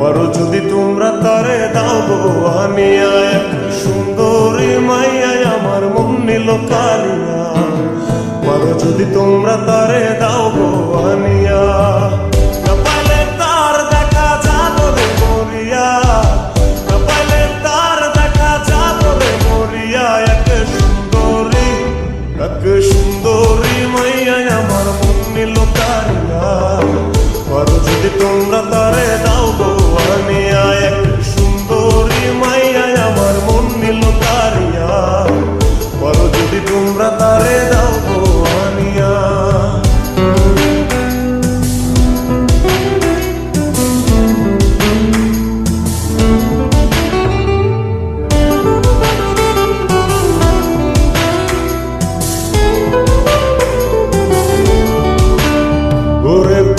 পারো যদি তোমরা তারে দাও গো আনিয়া, এক সুন্দরী মাইয়া আমার মন নিল কালিয়া। পারো যদি তোমরা তারে দাও গো আনিয়া, না পাইলে তার দেখা যাবো রে মরিয়া, না পাইলে তার দেখা যাবো রে মরিয়া। এক সুন্দরী মাইয়া আমার মন নিল কালিয়া। পারো যদি তোমরা তারে দাও গো আনিয়া, এক সুন্দরী মাইয়া আমার মন নিল কারিয়া। পারো যদি তোমরা তারে দাও গো আনিয়া।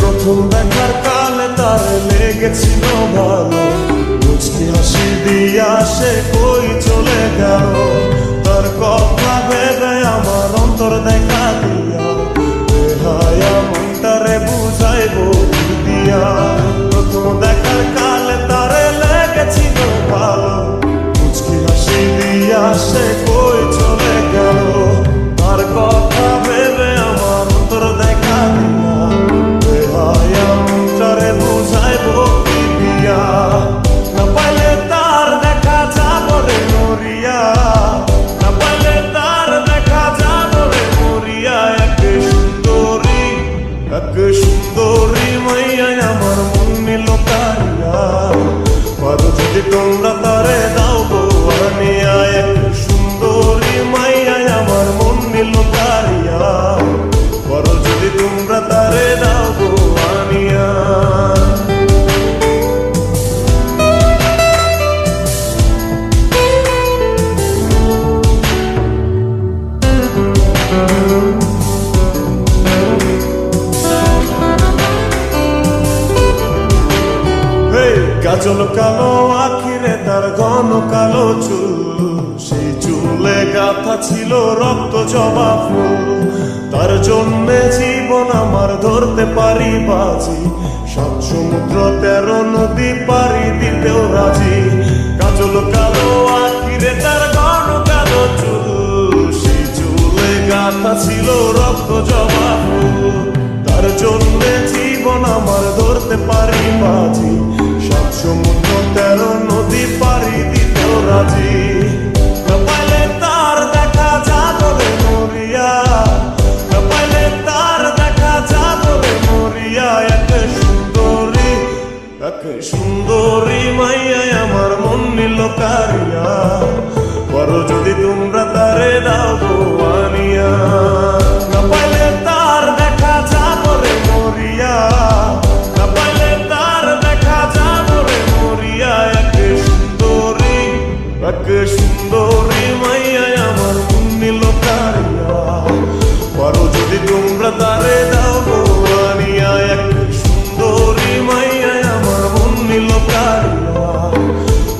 প্রথম দেখার কালে তার লেগেছিল ভালো, মুচকি হাসি দিয়া সে কই চলে গেল। তার কথা ভেবে আমার অন্তর দেখা দিয়া, হায়া মনটারে বুঝাইবো দিয়া। প্রথম দেখার কালে তার লেগেছিল ভালো, মুচকি হাসি দিয়া সে কই চলে গেল। তার কথা ভেবে আমার অন্তর দেখা দিয়া, বুঝাইবো কি দিয়া। না পাইলে তার দেখা যাবো রে মরিয়া, না পাইলে তার দেখা যাবো রে মরিয়া। এক সুন্দরী মাইয়া আমার মন নিল কারিয়া। পারো যদি তোমরা তারে দাও গো আনিয়া, এক সুন্দরী মাইয়া আমার মন নিল কারিয়া। পারো যদি তোমরা তারে দাও গো আনিয়া। কাজল কালো আখিরে তার ঘন কালো চুল, সেই চুলে গাথা ছিল রক্ত জবা ফুল। তার জন্যে জীবন আমার ধরতে পারি বাজি, 7 সমুদ্র 13 নদী পারি দিতেও রাজি। কাজল কালো আখিরে তার ঘন কালো চুল, সেই চুলে গাথা ছিল রক্ত জবা ফুল। তার জন্যে জীবন আমার ধরতে পারি বাজি, 7 সমুদ্র 13 নদী পারি দিতেও রাজি। না পাইলে তার দেখা যাবো রে মরিয়া, না পাইলে তার দেখা যাবো রে মরিয়া। এক সুন্দরী মাইয়া আমার মন নিল কারিয়া। পারো যদি তোমরা তারে দাও গো আনিয়া, না পাইলে তার দেখা যাবো রে মরিয়া, না পাইলে তার দেখা যাবো রে মরিয়া। এক সুন্দরী মাইয়া আমার মন নিল কারিয়া। পারো যদি তোমরা তারে দাও গো আনিয়া, এক সুন্দরী মাইয়া আমার মন নিল কারিয়া।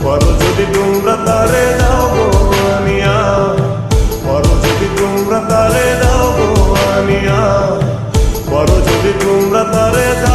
পারো যদি তোমরা তারে দাও গো আনিয়া, পারো যদি তোমরা তারে দাও গো আনিয়া। পারো যদি তোমরা তারে দাও।